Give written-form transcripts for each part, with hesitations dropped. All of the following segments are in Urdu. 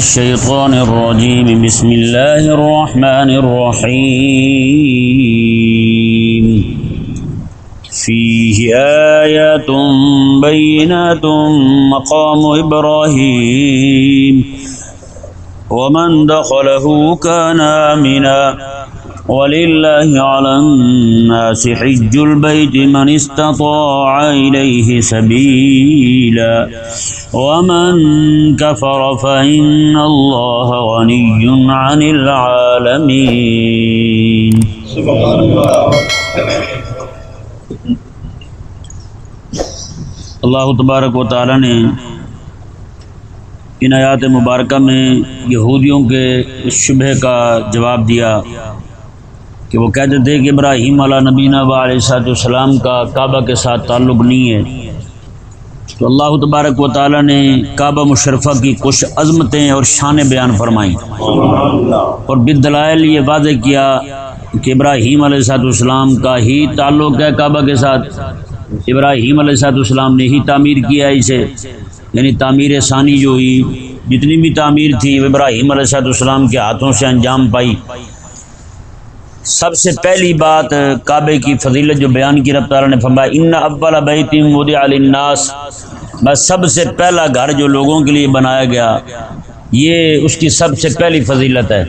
الشيطان الرجيم بسم الله الرحمن الرحيم فيه آيات بينات مقام إبراهيم ومن دخله كان آمنا ولله على الناس حج البيت من استطاع إليه سبيلا ومن كفر فإن الله غني عن العالمين. اللہ تبارک و تعالی نے ان آیات مبارکہ میں یہودیوں کے شبہ کا جواب دیا کہ وہ کہتے تھے کہ ابراہیم علیہ نبینا و علیہ السلام کا کعبہ کے ساتھ تعلق نہیں ہے، تو اللہ تبارک و تعالی نے کعبہ مشرفہ کی کچھ عظمتیں اور شانیں بیان فرمائیں اور بالدلائل یہ واضح کیا کہ ابراہیم علیہ السلام کا ہی تعلق ہے کعبہ کے ساتھ، ابراہیم علیہ السلام نے ہی تعمیر کیا اسے، یعنی تعمیر ثانی جو ہوئی، جتنی بھی تعمیر تھی ابراہیم علیہ السلام کے ہاتھوں سے انجام پائی۔ سب سے پہلی بات کعبے کی فضیلت جو بیان کی رب تعالیٰ نے فرمایا ان اول بیت وضع للناس، بس سب سے پہلا گھر جو لوگوں کے لیے بنایا گیا یہ اس کی سب سے پہلی فضیلت ہے۔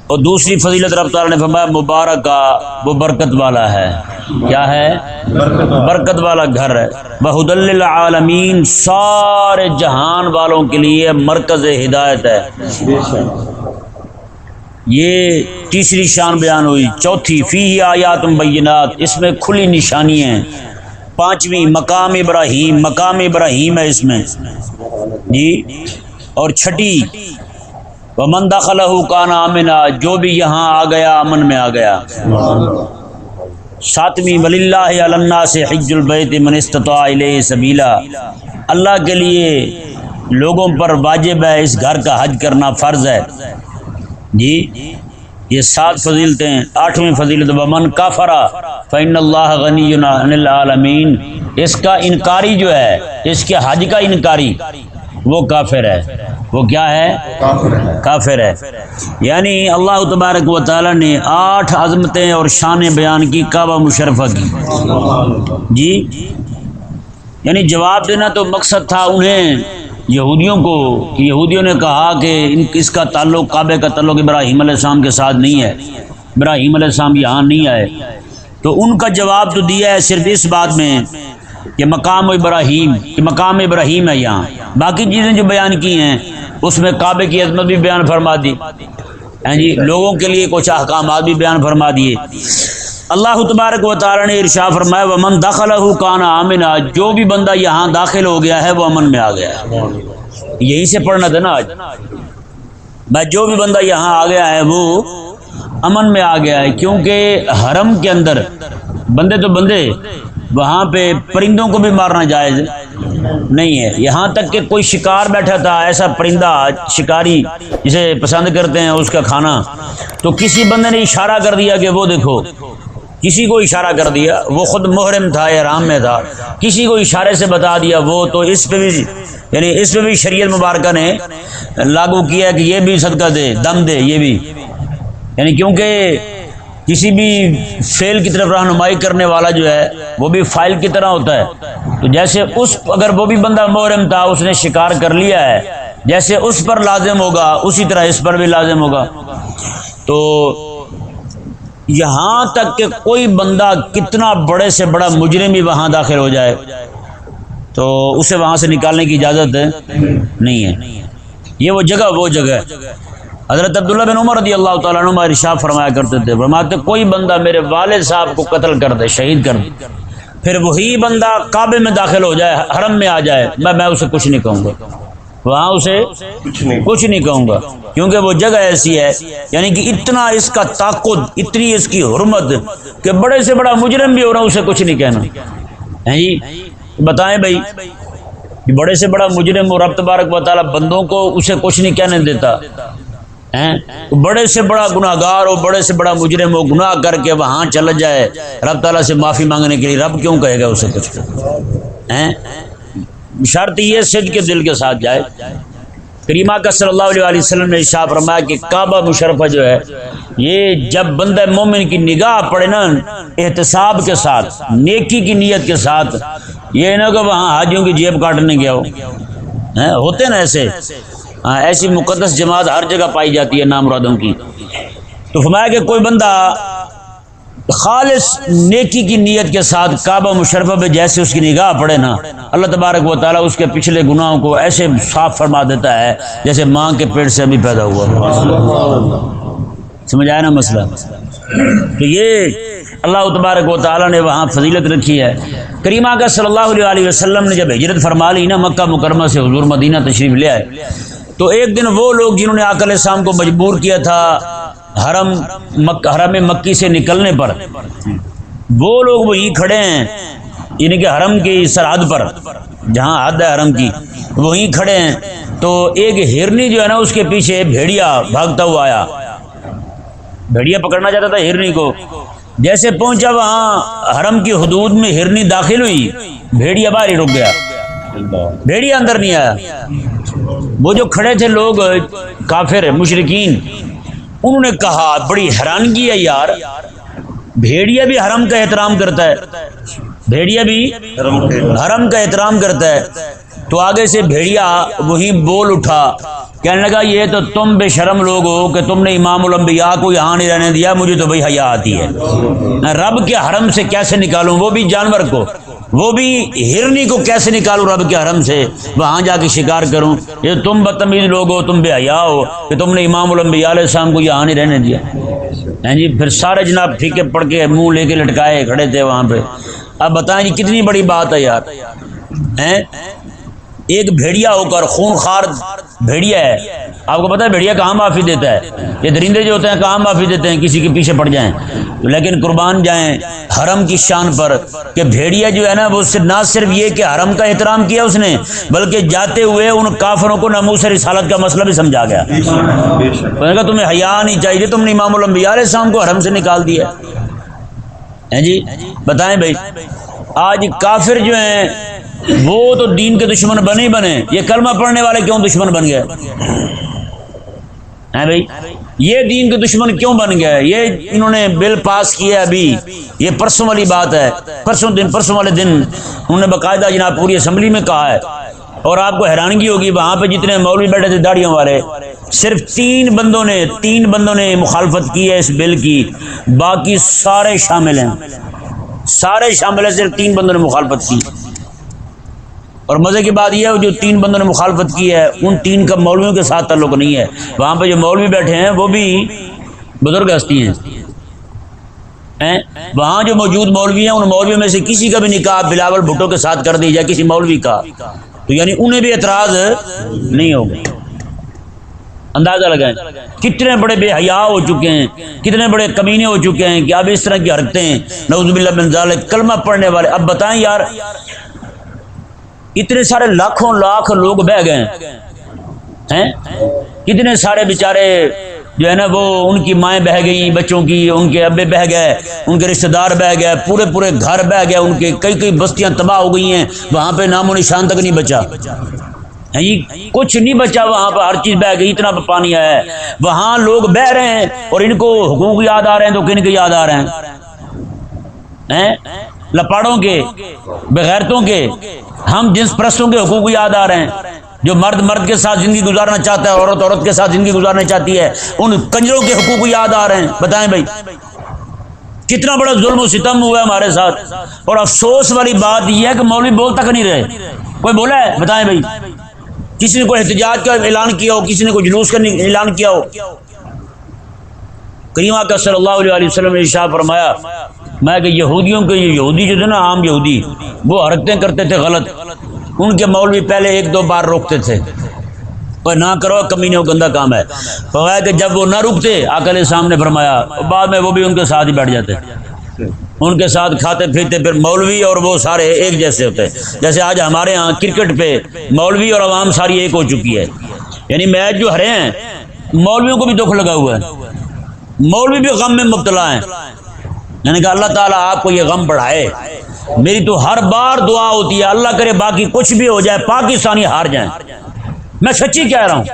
اور دوسری فضیلت رب تعالیٰ نے فرمایا مبارکہ، وہ برکت والا ہے، کیا ہے؟ برکت والا گھر ہے، وہدی للعالمین، سارے جہان والوں کے لیے مرکز ہدایت ہے۔ یہ تیسری شان بیان ہوئی۔ چوتھی فیہ آیات بینات، اس میں کھلی نشانی ہیں۔ پانچویں مقام ابراہیم، مقام ابراہیم ہے اس میں جی۔ اور چھٹی ومن دخلہ کان آمنا، جو بھی یہاں آ گیا امن میں آ گیا۔ ساتویں وللہ علی الناس حج البیت من استطاع الیہ سبیلا، اللہ کے لیے لوگوں پر واجب ہے اس گھر کا حج کرنا فرض ہے جی۔ یہ 7 فضیلتیں۔ 8ویں فضیلت ومن کفر فإن اللہ غنی عن العالمین، اس کا انکاری جو ہے، اس کے حج کا انکاری وہ کافر ہے، وہ کیا ہے؟ کافر ہے۔ یعنی اللہ تبارک و تعالی نے 8 عظمتیں اور شانیں بیان کی کعبہ مشرفہ کی جی۔ یعنی جواب دینا تو مقصد تھا انہیں یہودیوں کو، کہ یہودیوں نے کہا کہ اس کا تعلق، کعبے کا تعلق ابراہیم علیہ السلام کے ساتھ نہیں ہے، ابراہیم علیہ السلام یہاں نہیں آئے، تو ان کا جواب تو دیا ہے صرف اس بات میں کہ مقام ابراہیم، کہ مقام ابراہیم ہے یہاں، باقی چیزیں جو بیان کی ہیں اس میں کعبے کی عظمت بھی بیان فرما دی جی، لوگوں کے لیے کچھ احکامات بھی بیان فرما دیے۔ اللہ تبارک و تعالی نے ارشاد فرمایا ومن دخلہ کان آمنا، جو بھی بندہ یہاں داخل ہو گیا ہے وہ امن میں آ گیا۔ یہیں سے پڑھنا تھا نا آج بھائی، جو بھی بندہ یہاں آ گیا ہے وہ امن میں آ گیا ہے، کیونکہ حرم کے اندر بندے تو بندے، وہاں پہ پرندوں کو بھی مارنا جائز نہیں ہے۔ یہاں تک کہ کوئی شکار بیٹھا تھا، ایسا پرندہ شکاری جسے پسند کرتے ہیں اس کا کھانا، تو کسی بندے نے اشارہ کر دیا کہ وہ دیکھو، کسی کو اشارہ کر دیا، وہ خود محرم تھا، احرام میں تھا، کسی کو اشارے سے بتا دیا وہ، تو اس پہ بھی، یعنی اس پہ بھی شریعت مبارکہ نے لاگو کیا کہ یہ بھی صدقہ دے، دم دے، یہ بھی، یعنی کیونکہ کسی بھی فعل کی طرف رہنمائی کرنے والا جو ہے وہ بھی فاعل کی طرح ہوتا ہے، تو جیسے اس، اگر وہ بھی بندہ محرم تھا، اس نے شکار کر لیا ہے، جیسے اس پر لازم ہوگا اسی طرح اس پر بھی لازم ہوگا۔ تو یہاں تک کہ کوئی بندہ کتنا بڑے سے بڑا مجرم بھی وہاں داخل ہو جائے تو اسے وہاں سے نکالنے کی اجازت نہیں ہے۔ یہ وہ جگہ ہے۔ حضرت عبداللہ بن عمر رضی اللہ تعالیٰ عنہ ارشاد فرمایا کرتے تھے، فرماتے کوئی بندہ میرے والد صاحب کو قتل کر دے، شہید کر دے، پھر وہی بندہ کعبے میں داخل ہو جائے، حرم میں آ جائے، میں اسے کچھ نہیں کہوں گا، وہاں اسے کچھ نہیں کہوں گا، کیونکہ وہ جگہ ایسی ہے، یعنی کہ اتنا اس کا طاقت، اتنی اس کی حرمت کہ بڑے سے بڑا مجرم بھی ہو رہا اسے کچھ نہیں کہنا ہے جی۔ بتائیں بھائی، بڑے سے بڑا مجرم اور رب تبارک و تعالیٰ بندوں کو اسے کچھ نہیں کہنے دیتا، بڑے سے بڑا گناہ گار ہو، بڑے سے بڑا مجرم ہو، گناہ کر کے وہاں چلا جائے رب تعالیٰ سے معافی مانگنے کے لیے، رب کیوں کہے گا اسے کچھ؟ شرط یہ صدق کے دل کے ساتھ جائے۔ کریمہ کا صلی اللہ علیہ وسلم نے ارشاد فرمایا کہ کعبہ مشرفہ جو ہے یہ جب بندہ مومن کی نگاہ پڑے نا احتساب کے ساتھ، نیکی کی نیت کے ساتھ، یہ نہ کہ وہاں حاجیوں کی جیب کاٹنے گیا ہو، ہوتے نا ایسے، ایسی مقدس جماعت ہر جگہ پائی جاتی ہے نامرادوں کی. تو فرمایا کہ کوئی بندہ خالص نیکی کی نیت کے ساتھ کعبہ مشرفہ پہ جیسے اس کی نگاہ پڑے نا، اللہ تبارک و تعالیٰ اس کے پچھلے گناہوں کو ایسے صاف فرما دیتا ہے جیسے ماں کے پیٹ سے ابھی پیدا ہوا. سمجھ آیا نا مسئلہ؟ تو یہ اللہ تبارک و تعالیٰ نے وہاں فضیلت رکھی ہے. کریمہ کا صلی اللہ علیہ وسلم نے جب ہجرت فرما لی نا مکہ مکرمہ سے حضور مدینہ تشریف لے آئے، تو ایک دن وہ لوگ جنہوں نے آقا علیہ السلام کو مجبور کیا تھا حرم مکی سے نکلنے پر، وہ لوگ وہیں کھڑے ہیں، یعنی کہ حرم کی سرحد پر جہاں حد ہے حرم کی وہیں کھڑے ہیں. تو ایک ہرنی جو ہے نا اس کے پیچھے بھیڑیا بھاگتا ہوا آیا، بھیڑیا پکڑنا چاہتا تھا ہرنی کو. جیسے پہنچا وہاں حرم کی حدود میں ہرنی داخل ہوئی، بھیڑیا باہر ہی رک گیا، بھیڑیا اندر نہیں آیا. وہ جو کھڑے تھے لوگ کافر مشرکین، انہوں نے کہا بڑی حیرانگی ہے یار، بھیڑیا بھی حرم کا احترام کرتا ہے، بھیڑیا بھی حرم کا احترام کرتا ہے. تو آگے سے بھیڑیا وہیں بول اٹھا، کہنے لگا یہ تو تم بے شرم لوگ ہو کہ تم نے امام الانبیاء کو یہاں نہیں رہنے دیا، مجھے تو بھائی حیا آتی ہے، رب کے حرم سے کیسے نکالوں، وہ بھی جانور کو، وہ بھی ہرنی کو کیسے نکالوں رب کے حرم سے، وہاں جا کے شکار کروں. یہ تم بدتمیز لوگ ہو، تم بے حیا ہو کہ تم نے امام الانبیاء علیہ السلام کو یہاں نہیں رہنے دیا. جی پھر سارے جناب پھیکے پڑ کے منہ لے کے لٹکائے کھڑے تھے وہاں پہ. اب بتائیں جی کتنی بڑی بات ہے یار، ایک بھیڑیا ہو کر خونخوار بھیڑیا ہے. آپ کو پتہ ہے بھیڑیا کہاں معافی دیتا ہے؟ یہ درندے جو ہوتے ہیں کہاں معافی دیتے ہیں؟ کسی کے پیچھے پڑ جائیں. لیکن قربان جائیں حرم کی شان پر کہ بھیڑیا جو ہے نا وہ نہ صرف یہ کہ حرم کا احترام کیا اس نے، بلکہ جاتے ہوئے ان کافروں کو ناموس رسالت کا مسئلہ بھی سمجھا گیا. انہوں نے کہا تمہیں حیا نہیں چاہیے، تم نے امام الانبیاء علیہ السلام کو حرم سے نکال دیا ہے. جی بتائیں بھائی، آج کافر جو ہیں وہ تو دین کے دشمن بنے ہی بنے، یہ کلمہ پڑھنے والے کیوں دشمن بن گئے ہیں بھائی؟ یہ دین کے دشمن کیوں بن گئے؟ یہ انہوں نے بل پاس کیا ابھی، یہ پرسوں والی بات ہے، پرسوں والے دن انہوں نے باقاعدہ جناب پوری اسمبلی میں کہا ہے. اور آپ کو حیرانگی ہوگی وہاں پہ جتنے مولوی بیٹھے تھے داڑھیوں والے، صرف تین بندوں نے مخالفت کی ہے اس بل کی، باقی سارے شامل ہیں، صرف 3 بندوں نے مخالفت کی. اور مزے کی بات یہ ہے جو 3 بندوں نے مخالفت کی ہے ان 3 کا مولویوں کے ساتھ تعلق نہیں ہے. وہاں پہ جو مولوی بیٹھے ہیں وہ بھی بزرگ ہستی ہیں. وہاں جو موجود مولوی ہیں ان مولویوں میں سے کسی کا بھی نکاح بلاول بھٹو کے ساتھ کر دی جائے کسی مولوی کا، تو یعنی انہیں بھی اعتراض نہیں ہوگا. اندازہ لگائیں کتنے بڑے بے حیا ہو چکے ہیں، کتنے بڑے کمینے ہو چکے ہیں کہ اب اس طرح کی حرکتیں، نعوذ باللہ من ذالک، کلمہ پڑھنے والے. اب بتائیں یار اتنے سارے لاکھوں لاکھ لوگ بہ گئے ہیں، کتنے سارے بیچارے جو ہے نا وہ ان کی مائیں بہ گئی بچوں کی، ان کے ابے بہ گئے، ان کے رشتہ دار بہ گئے، پورے گھر بہ گئے ان کے، کئی بستیاں تباہ ہو گئی ہیں، وہاں پہ نام و نشان تک نہیں بچا، کچھ نہیں بچا وہاں پہ، ہر چیز بہ گئی، اتنا پانی آیا ہے. وہاں لوگ بہ رہے ہیں اور ان کو حقوق یاد آ رہے ہیں تو کن کے یاد آ رہے ہیں؟ لپاڑوں کے، بغیرتوں کے، ہم جنس پرستوں کے حقوق یاد آ رہے ہیں. جو مرد کے ساتھ زندگی گزارنا چاہتا ہے، عورت کے ساتھ زندگی گزارنا چاہتی ہے، ان کنجروں کے حقوق یاد آ رہے ہیں. بتائیں بھائی کتنا بڑا ظلم و ستم ہوا ہے ہمارے ساتھ. اور افسوس والی بات یہ ہے کہ مولوی بول تک نہیں رہے. کوئی بولا ہے؟ بتائیں بھائی کسی نے کوئی احتجاج کا اعلان کیا ہو، کسی نے کوئی جلوس کا اعلان کیا ہو؟ کریمہ کا صلی اللہ علیہ وسلم نے ارشاد فرمایا میں کہ یہودیوں کے یہودی جو تھے نا، عام یہودی، وہ حرکتیں کرتے تھے غلط، ان کے مولوی پہلے 1-2 بار روکتے تھے، پر نہ کرو کمینے، وہ گندا کام ہے. فرمایا کہ جب وہ نہ رکتے آقا علیہ السلام نے فرمایا بعد میں وہ بھی ان کے ساتھ ہی بیٹھ جاتے، ان کے ساتھ کھاتے پیتے. پھر مولوی اور وہ سارے ایک جیسے ہوتے. جیسے آج ہمارے ہاں کرکٹ پہ مولوی اور عوام ساری ایک ہو چکی ہے، یعنی میچ جو ہرے ہیں مولویوں کو بھی دکھ لگا ہوا ہے، مولوی بھی غم میں مبتلا ہیں. یعنی کہ اللہ تعالیٰ آپ کو یہ غم بڑھائے. میری تو ہر بار دعا ہوتی ہے اللہ کرے باقی کچھ بھی ہو جائے پاکستانی ہار جائیں، میں سچی کہہ رہا ہوں،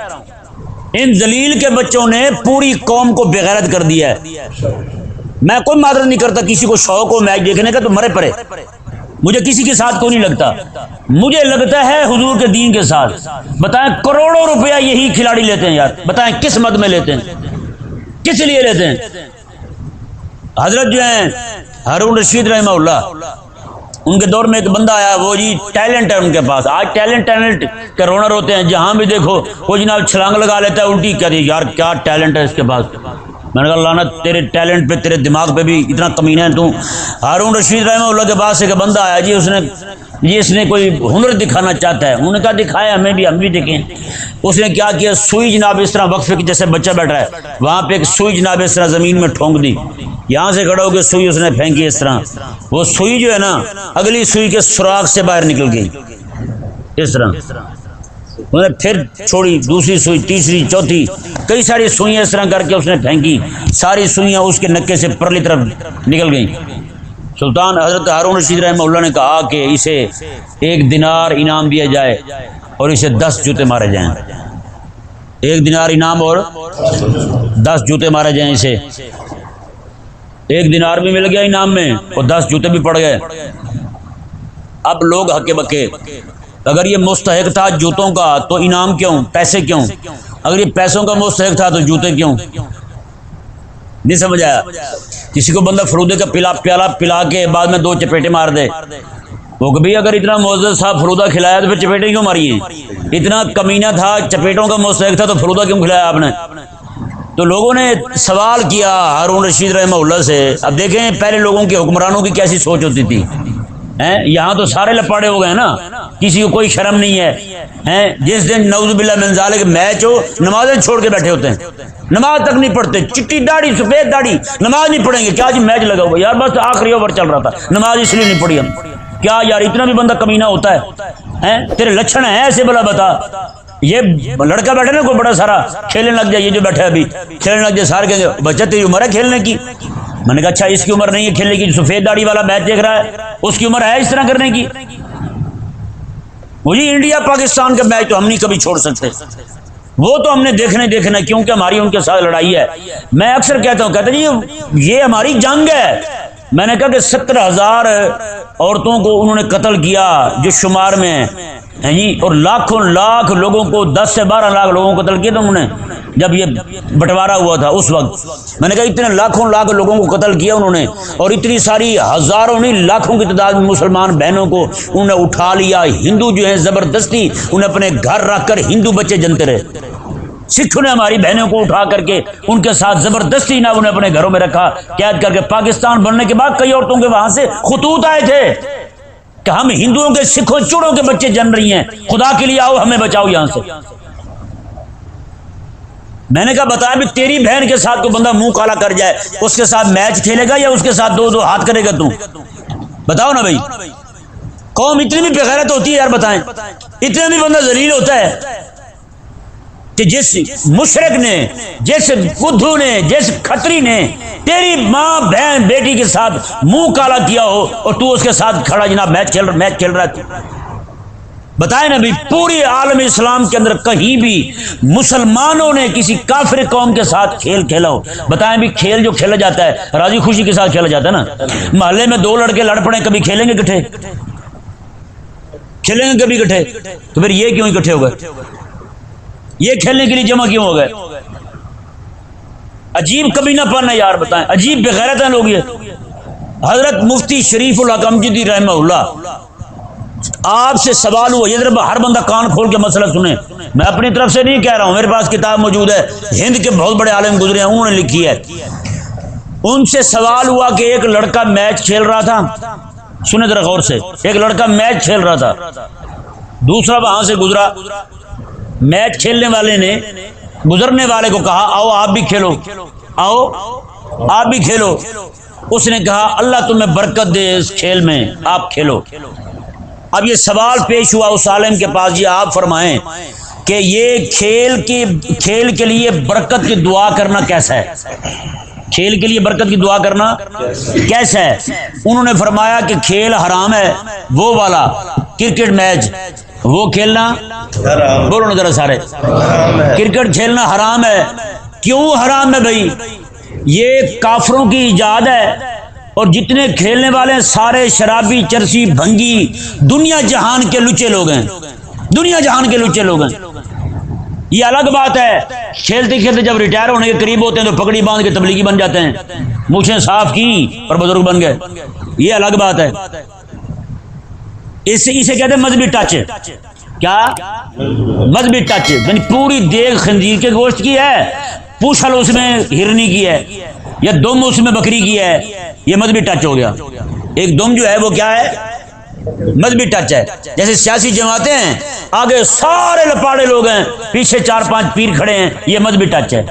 ان ذلیل کے بچوں نے پوری قوم کو بغیرت کر دیا ہے۔ میں کوئی معذرت نہیں کرتا کسی کو شوق ہو میچ دیکھنے کا تو مرے پڑے، مجھے کسی کے ساتھ کوئی نہیں لگتا، مجھے لگتا ہے حضور کے دین کے ساتھ۔ بتائیں کروڑوں روپیہ یہی کھلاڑی لیتے ہیں یار، بتائیں کس مد میں لیتے ہیں، کس لیے لیتے ہیں؟ حضرت جو ہیں ہارون رشید رحمہ اللہ، ان کے دور میں ایک بندہ آیا، وہ جی ٹیلنٹ ہے ان کے پاس، آج ٹیلنٹ کے رونر ہوتے ہیں، جہاں بھی دیکھو وہ جناب چھلانگ لگا لیتا ہے الٹی، کہتی یار کیا ٹیلنٹ ہے اس کے پاس۔ میں نے کہا لعنت تیرے ٹیلنٹ پہ، تیرے دماغ پہ بھی اتنا کمینہ ہے تو۔ ہارون رشید رحمہ اللہ کے پاس ایک بندہ آیا جی، اس نے کوئی ہنر دکھانا چاہتا ہے، انہوں نے کہا دکھائے ہمیں بھی، ہم بھی دیکھیں۔ اس نے کیا کیا، سوئی جناب اس طرح وقفے کی جیسے بچہ بیٹھا ہے وہاں پہ ایک سوئی جناب اس طرح زمین میں ٹھونک دی، یہاں سے کھڑا ہو کے سوئی اس نے پھینکی اس طرح، وہ سوئی جو ہے نا اگلی سوئی کے سوراخ سے باہر نکل گئی اس طرح، انہوں نے پھر چھوڑی، دوسری سوئی، تیسری، چوتھی، کئی ساری سوئیاں اس طرح کر کے اس نے پھینکی، ساری سوئیاں اس کے نکے سے پرلی طرف نکل گئیں۔ سلطان حضرت ہارون رشید رحمہ اللہ نے کہا کہ اسے 1 دینار انعام دیا جائے اور اسے 10 جوتے مارے جائیں، 1 دینار انعام اور 10 جوتے مارے جائیں اسے۔ 1 دینار بھی مل گیا انعام میں اور 10 جوتے بھی پڑ گئے۔ اب لوگ ہکے بکے، اگر یہ مستحق تھا جوتوں کا تو انعام کیوں، پیسے کیوں؟ اگر یہ پیسوں کا مستحق تھا تو جوتے کیوں؟ نہیں سمجھ آیا؟ کسی کو بندہ فرودے کا پیالہ پلا کے بعد میں 2 چپیٹے مار دے، وہ کہ بھئی اگر اتنا معزز صاحب فرودہ کھلایا تو پھر چپیٹے کیوں ماری ہیں؟ اتنا کمینہ تھا، چپیٹوں کا مستحق تھا تو فرودہ کیوں کھلایا آپ نے؟ تو لوگوں نے سوال کیا ہارون رشید رحمہ اللہ سے۔ اب دیکھیں پہلے لوگوں کے حکمرانوں کی کیسی سوچ ہوتی تھی، یہاں تو سارے لپاڑے ہو گئے نا، کسی کو کوئی شرم نہیں ہے۔ جس دن نعوذ باللہ من ذالک میچ ہو، نمازیں چھوڑ کے بیٹھے ہوتے ہیں، نماز تک نہیں پڑھتے، چٹی داڑھی سفید داڑھی، نماز نہیں پڑھیں گے، کیا جی میچ لگا ہوا یار، بس آخری اوور چل رہا تھا، نماز اس لیے نہیں پڑھی ہم۔ کیا یار اتنا بھی بندہ کمینہ ہوتا ہے؟ تیرے لچھن ہیں ایسے، بلا بتا، یہ لڑکا بیٹھا نا کوئی بڑا سارا کھیلنے لگ جائے، یہ جو بیٹھا ہے ابھی کھیلنے لگ جائے، سارے کہیں گے بچہ تیری عمر ہے کھیلنے کی؟ میں نے کہا اچھا اس کی عمر نہیں ہے کھیلنے کی، سفید داڑھی والا میچ دیکھ رہا ہے اس کی عمر ہے اس طرح کرنے کی؟ مجھے انڈیا پاکستان کا میچ تو ہم نہیں کبھی چھوڑ سکتے، وہ تو ہم نے دیکھنا کیونکہ ہماری ان کے ساتھ لڑائی ہے۔ میں اکثر کہتا ہوں جی یہ ہماری جنگ ہے۔ میں نے کہا کہ 70,000 عورتوں کو انہوں نے قتل کیا جو شمار میں ہیں جی، اور لاکھوں لاکھ لوگوں کو، 10 سے 12 لاکھ لوگوں کو قتل کیا تھا انہوں نے جب یہ بٹوارا ہوا تھا اس وقت۔ میں نے کہا اتنے لاکھوں لاکھ لوگوں کو قتل کیا انہوں نے، اور اتنی ساری ہزاروں نہیں لاکھوں کی تعداد میں مسلمان بہنوں کو انہوں نے اٹھا لیا، ہندو جو ہیں زبردستی انہیں اپنے گھر رکھ کر ہندو بچے جنتے رہے۔ سکھوں نے ہماری بہنوں کو اٹھا کر کے ان کے ساتھ زبردستی نہ انہیں اپنے گھروں میں رکھا، قید کر کے۔ پاکستان بننے کے بعد کئی عورتوں کے وہاں سے خطوط آئے تھے کہ ہم ہندوؤں کے سکھوں چوڑوں کے بچے جن رہی ہیں، خدا کے لیے آؤ ہمیں بچاؤ یہاں سے۔ میں نے کہا بتایا بھی تیری بہن کے ساتھ کوئی بندہ منہ کالا کر جائے، اس کے ساتھ میچ کھیلے گا یا اس کے ساتھ 2 ہاتھ کرے گا تو؟ بتاؤ نا بھائی، قوم اتنی بھی بغیرت ہوتی ہے یار، بتائیں اتنا بھی بندہ ذلیل ہوتا ہے کہ جس مشرک نے، جس بدھو نے، جس کھتری نے تیری ماں بہن بیٹی کے ساتھ منہ کالا کیا ہو اور تو اس کے ساتھ کھڑا جناب میچ کھیل رہا ہے؟ بتائیں نا بھی پوری عالم اسلام کے اندر کہیں بھی مسلمانوں نے کسی کافر قوم کے ساتھ کھیل کھیلا ہو؟ بتائیں بھی کھیل جو کھیلا جاتا ہے راضی خوشی کے ساتھ کھیلا جاتا ہے نا، محلے میں 2 لڑکے لڑ پڑے کبھی کھیلیں گے اکٹھے؟ کھیلیں گے کبھی اکٹھے؟ تو پھر یہ کیوں اکٹھے ہو گئے؟ یہ کھیلنے کے لیے جمع کیوں ہو گئے؟ عجیب کمینہ پن ہے یار، بتائیں عجیب بغیرت ہیں لوگ یہ۔ حضرت مفتی شریف الحق امجدی رحمہ اللہ، آپ سے سوال ہوا، یہ ذرا ہر بندہ کان کھول کے مسئلہ سنیں، میں اپنی طرف سے نہیں کہہ رہا ہوں، میرے پاس کتاب موجود ہے، ہند کے بہت بڑے عالم گزرے ہیں انہوں نے لکھی ہے۔ ان سے سوال ہوا کہ ایک لڑکا میچ کھیل رہا تھا، سنیں ذرا غور سے، ایک لڑکا میچ کھیل رہا تھا، دوسرا وہاں سے گزرا، میچ کھیلنے والے نے گزرنے والے کو کہا آؤ آپ بھی کھیلو، آؤ آپ بھی کھیلو۔ اس نے کہا اللہ تمہیں برکت دے اس کھیل میں، آپ کھیلو۔ اب یہ سوال پیش ہوا اس عالم کے پاس، یہ آپ فرمائیں کہ یہ کھیل کے لیے برکت کی دعا کرنا کیسا ہے؟ کھیل کے لیے برکت کی دعا کرنا کیسا ہے؟ انہوں نے فرمایا کہ کھیل حرام ہے، وہ والا کرکٹ میچ وہ کھیلنا بولو نا ذرا سارے، کرکٹ کھیلنا حرام ہے. کیوں حرام ہے بھائی؟ یہ کافروں کی ایجاد ہے، اور جتنے کھیلنے والے ہیں سارے شرابی، چرسی، بھنگی، دنیا جہان کے لچے لوگ ہیں، دنیا جہان کے لچے لوگ ہیں. یہ الگ بات ہے، کھیلتے کھیلتے جب ریٹائر ہونے کے قریب ہوتے ہیں تو پگڑی باندھ کے تبلیغی بن جاتے ہیں، مونچھیں صاف کی اور بزرگ بن گئے، یہ الگ بات ہے. اسے کہتے ہیں مذہبی ٹچ. کیا مذہبی ٹچ؟ یعنی پوری دیگ خنزیر کے گوشت کی ہے، پوچھل اس میں ہرنی کی ہے، یا دم اس میں بکری کی ہے، یہ مذہبی ٹچ ہو گیا. ایک دم جو ہے وہ کیا ہے؟ مذہبی ٹچ ہے. جیسے سیاسی جماعتیں ہیں، آگے سارے لپاڑے لوگ ہیں، پیچھے 4-5 پیر کھڑے ہیں، یہ مذہبی ٹچ ہے.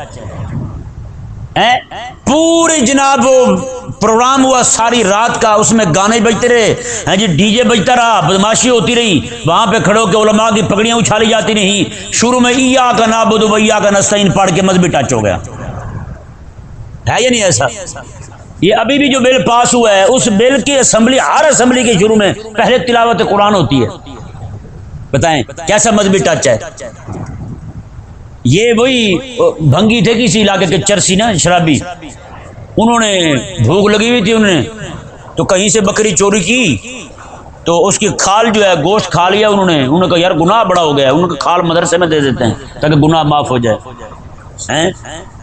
پورے جناب وہ پروگرام ہوا ساری رات کا، اس میں گانے بجتے رہے ہیں جی، ڈی جے بجتا رہا، بدماشی ہوتی رہی، وہاں پہ کھڑے ہو کے علماء کی پگڑیاں اچھالی جاتی رہی. شروع میں ایاک نعبد و ایاک نستعین پڑھ کے مذہبی ٹچ ہو گیا. ہے یا نہیں ایسا؟ یہ ابھی بھی جو بل پاس ہوا ہے، اس بل کی اسمبلی، ہر اسمبلی کے شروع میں پہلے تلاوت قرآن ہوتی ہے. بتائیں کیسا مذہبی ٹچ ہے؟ یہ وہی بھنگی تھے کسی علاقے کے چرسی نا، شرابی، انہوں نے بھوک لگی ہوئی تھی، انہوں نے تو کہیں سے بکری چوری کی، تو اس کی کھال جو ہے گوشت کھا لیا. انہوں نے کہا یار گناہ بڑا ہو گیا ہے، انہوں نے کھال مدرسے میں دے دیتے ہیں تاکہ گناہ معاف ہو جائے.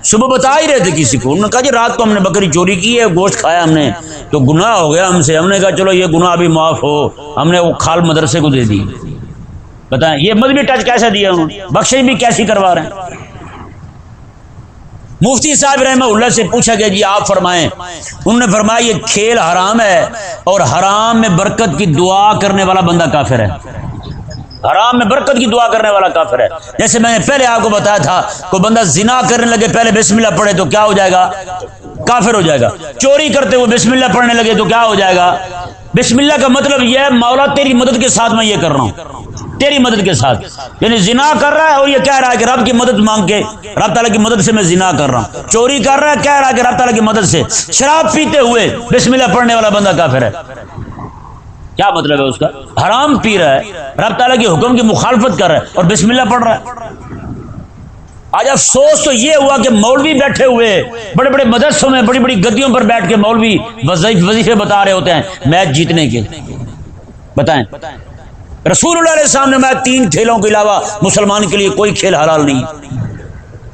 صبح بتا ہی رہے تھے کسی کو، انہوں نے کہا جی رات کو ہم نے بکری چوری کی ہے، گوشت کھایا ہم نے، تو گناہ ہو گیا ہم سے. ہم نے کہا چلو یہ گناہ بھی معاف ہو، ہم نے وہ کھال مدرسے کو دے دی. بتائیں یہ مذہبی ٹچ کیسا دیا انہوں نے؟ بخشش بھی کیسی کروا رہے ہیں. مفتی صاحب رحمہ اللہ سے پوچھا گیا جی آپ فرمائیں، انہوں نے فرمایا یہ کھیل حرام ہے، اور حرام میں برکت کی دعا کرنے والا بندہ کافر ہے. حرام میں برکت کی دعا کرنے والا کافر ہے. جیسے میں نے پہلے آپ کو بتایا تھا، کوئی بندہ زنا کرنے لگے پہلے بسم اللہ پڑھے تو کیا ہو جائے گا؟ کافر ہو جائے گا. چوری کرتے ہوئے بسم اللہ پڑھنے لگے تو کیا ہو جائے گا؟ بسم اللہ کا مطلب یہ ہے مولا تیری مدد کے ساتھ میں یہ کر رہا ہوں، تیری مدد کے ساتھ. یعنی زنا کر رہا ہے اور یہ کہہ رہا ہے کہ رب کی مدد مانگ کے، رب تعالیٰ کی مدد سے میں زنا کر رہا ہوں. چوری کر رہا ہے، کہہ رہا ہے کہ رب تعالیٰ کی مدد سے. شراب پیتے ہوئے بسم اللہ پڑھنے والا بندہ کافر ہے. کیا مطلب ہے اس کا؟ حرام پی رہا ہے، رب تعالیٰ کے حکم کی مخالفت کر رہا ہے اور بسم اللہ پڑھ رہا ہے. آج افسوس تو یہ ہوا کہ مولوی بیٹھے ہوئے بڑے بڑے مدرسوں میں بڑی بڑی گدیوں پر بیٹھ کے مولوی وظیفے بتا رہے ہوتے ہیں میچ جیتنے کے. بتائیں رسول اللہ علیہ السلام نے میں 3 کھیلوں کے علاوہ مسلمان کے لیے کوئی کھیل حلال نہیں.